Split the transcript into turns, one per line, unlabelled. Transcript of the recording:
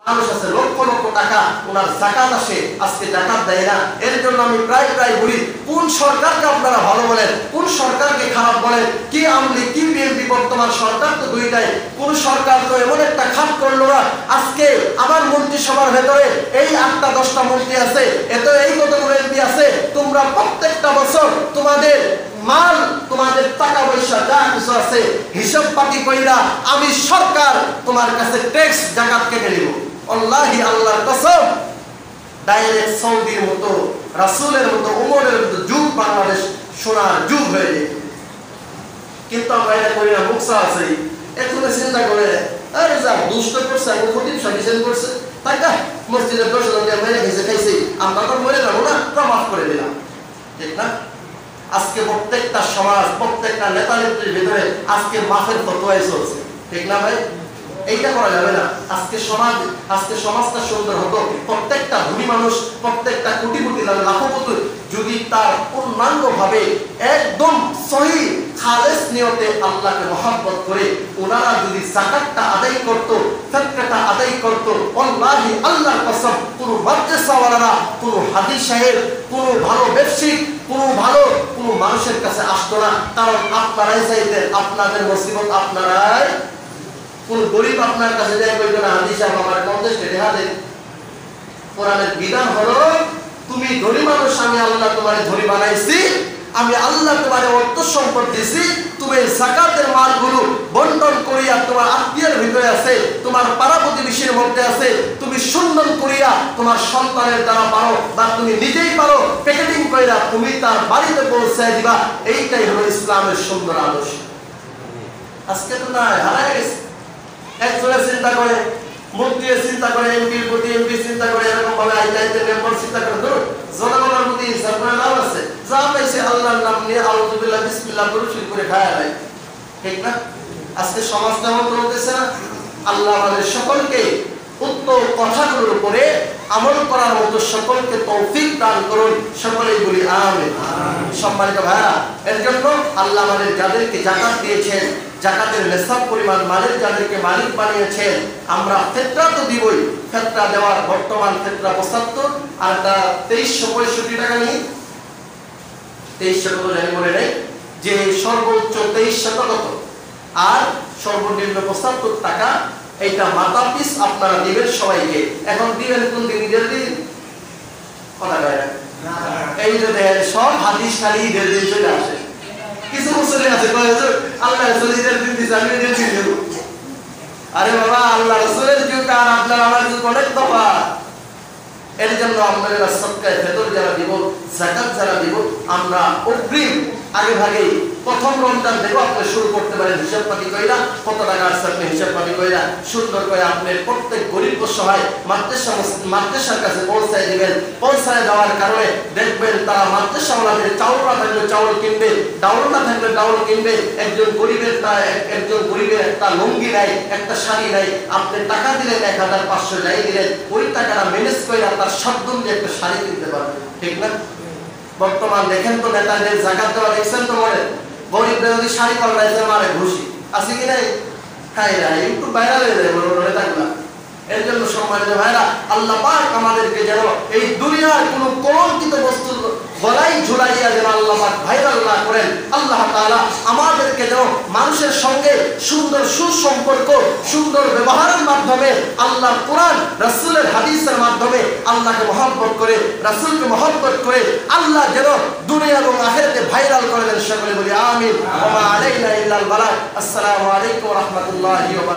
মানুষ আছে লক্ষ লক্ষ টাকা ওনার যাকাত আসে, আজকে যাকাত দেয় না। এর জন্য আমি প্রায় বলি, কোন সরকারকে আপনারা ভালো বলেন, কোন সরকারকে খারাপ বলেন? কি আমলি কি বিএনপি? বর্তমান সরকার তো দুইটাই। কোন সরকার তো এমন একটা খাত করলো না, আজকে আমার মন্ত্রিসভার ভেতরে এই 8টা 10টা মন্ত্রী আছে, এত এই কতগুলো এমপি আছে, তোমরা প্রত্যেকটা বছর তোমাদের মাল, তোমাদের টাকা পয়সা যা কিছু আছে হিসাব পাতি কইরা আমি সরকার তোমার কাছে ট্যাক্স যাকাত কেটে নিব। আল্লাহি আল্লাহর কসম, ডাইরেক্ট সৌদির মতো, রাসূলের মতো, ওমরের মতো যুগ বাংলাদেশ সোনার যুগ হয়ে যায়। কিন্তু আমরা এটা করি না, মুখসা আছে এখন চিন্তা করে আরে যা দুষ্ট করছে, আমি খতিব সাজেশন করছে তাই না, মসজিদের 10,000 টাকা মেরে গেছে খাইছে, আমরা তো মরে যাবো না, তো মাফ করে দিলাম, ঠিক না? আজকে প্রত্যেকটা সমাজ, প্রত্যেকটা নেতা নেত্রীর ভিতরে আজকে মাফের ফতোয়াই চলছে, ঠিক না ভাই? এইটা করা যাবে না। আজকে সমাজটা সুন্দর হতো, প্রত্যেকটা ধনী মানুষ, প্রত্যেকটা কোটি কোটি লাখপতি যদি তার পূর্ণাঙ্গ ভাবে একদম সহি খালেস নিয়তে আল্লাহকে মহব্বত করে ওনারা যদি যাকাতটা আদায় করত, ফিতরাটা আদায় করত, আল্লাহি আল্লাহর কসম, কোন মাদ্রাসাওয়ালারা, কোন হাদিস সাহেব, কোন ভালো ব্যবসায়িক, কোন মানুষের কাছে আসতো না। কারণ আপনারাই চাইতেন, আপনাদের মুসিবত আপনারাই। কোন গরিব আপনার কাছে যায় বলতো না, হাদিস সাহেব আমার 50 টাকা দেন। কোরআনের বিধান হলো, তুমি ধনী মানুষ, আমি আল্লাহ তোমারে ধনী বানাইছি, আমি আল্লাহ তোমারে অর্থ সম্পদ দিয়েছি, তুমি যাকাতের মালগুলো বন্টন করিয়া তোমার আত্মীয়ের ভিতরে আছে, তোমার পাড়া প্রতিবেশীর মধ্যে আছে, তুমি সুন্দর করিয়া তোমার সন্তানের দ্বারা পারো বা তুমি নিজেই পারো, প্যাকেটিং করিয়া তুমি তার বাড়িতে পৌঁছায় দিবা। এইটাই হলো ইসলামের সুন্দর আদর্শ। আজকে তো না, হারায় গেছে। একজনের চিন্তা করে, মন্ত্রী চিন্তা করে, এমপির প্রতি এমপি চিন্তা করে, এরকম ভাবে আইতে মেম্বার চিন্তা করে, ধরো জনগণের প্রতি হিসাব করে লাভ আছে, যা পাইছে আল্লাহর নাম নিয়ে আউযুবিল্লাহ বিসমিল্লাহ করে শুরু করে খায় নাই, ঠিক না? আজকে সমাজটা এমন চলতেছে না। আল্লাহ আমাদের সকলকে উত্তম কথাগুলোর উপরে আমল করার মতো সকলকে তৌফিক দান করুন, সকলেই বলি আমিন। সম্মানিত ভাইরা, এর জন্য আল্লাহ আমাদের যাদেরকে যাকাত দিয়েছেন, যাকাতের নিসাব পরিমাণ মালের যাদেরকে মালিক বানিয়েছেন, আমরা ফিতরা তো দিবই। ফিতরা দেওয়ার বর্তমান ফিতরা 75 আর তা 2365 টাকা নিয়ে 2300 কত জানি মনে নেই, যে সর্বোচ্চ 2300 কত আর সর্বনিম্ন 75 টাকা। এইটা মাথা পিস আপনারা দিবেন সবাইকে। এখন দিবেন কোন দিন? ঈদের দিন? কথা কয় না, এই যে দেখেন সব হাদিস খালি ঈদের দিন চলে আসে। কিছু মুসলিম আছে কয় হুজুর আল্লাহ রাসূল ঈদের দিন দিছে, আমি ঈদের দিন দেব। আরে বাবা, আল্লাহ রাসূলের যুগ আর আপনার আমার যুগ অনেক তফাৎ। এর জন্য আমরা সদকায়ে ফিতর যারা দিব, যাকাত যারা দিব, আমরা অগ্রিম আগে ভাগেই প্রথম রমজান থেকে আপনি শুরু করতে পারেন। হিসাব পাতি কইরা কত টাকা আসছে আপনি হিসাব পাতি কইরা সুন্দর করে আপনি প্রত্যেক গরিব অসহায় মাদ্রাসার কাছে পৌঁছায় দিবেন। পৌঁছায় দেওয়ার কারণে দেখবেন তারা মাদ্রাসাওয়ালাদের চাউল না থাকলে চাউল কিনবে, ডাউল না থাকলে ডাউল কিনবে। একজন গরিবের একটা লুঙ্গি নাই, একটা শাড়ি নাই, আপনি টাকা দিলেন 1500 যাই দিলেন, ওই টাকাটা ম্যানেজ করে তার সাধ্যম দিয়ে একটা শাড়ি কিনতে পারবেন, ঠিক না? বর্তমান দেখেন তো নেতাদের যাকাত দেওয়া দেখছেন তো, মনে গরিবরা যদি শাড়ি পাল্টাইছে মারে ঘুষি আছে কি নাই? খাই না, ইউটিউব ভাইরাল হয়ে যায় বড় নেতাগুলা। এর জন্য সম্মানিত ভাইরা, আল্লাহ পাক আমাদেরকে যেন এই দুনিয়ার কোন কলঙ্কিত বস্তু গলায় ঝুলাইয়া যেন আল্লাহ পাক ভাইরাল না করেন। আল্লাহ তাআলা আমাদেরকে যেন মানুষের সঙ্গে সুন্দর সুসম্পর্ক, সুন্দর ব্যবহারের মাধ্যমে, আল্লাহ কোরআন রাসূলের হাদিসের মাধ্যমে আল্লাহকে মহব্বত করে, রাসূলকে মহব্বত করে আল্লাহ যেন দুনিয়া এবং আখিরাতে ভাইরাল করে দেন। সকলে বলি আমিন। ওয়া মা আলাইনা ইল্লাল বালাগ। আসসালামু আলাইকুম ওয়া রাহমাতুল্লাহি ওয়া বারাকাতুহু।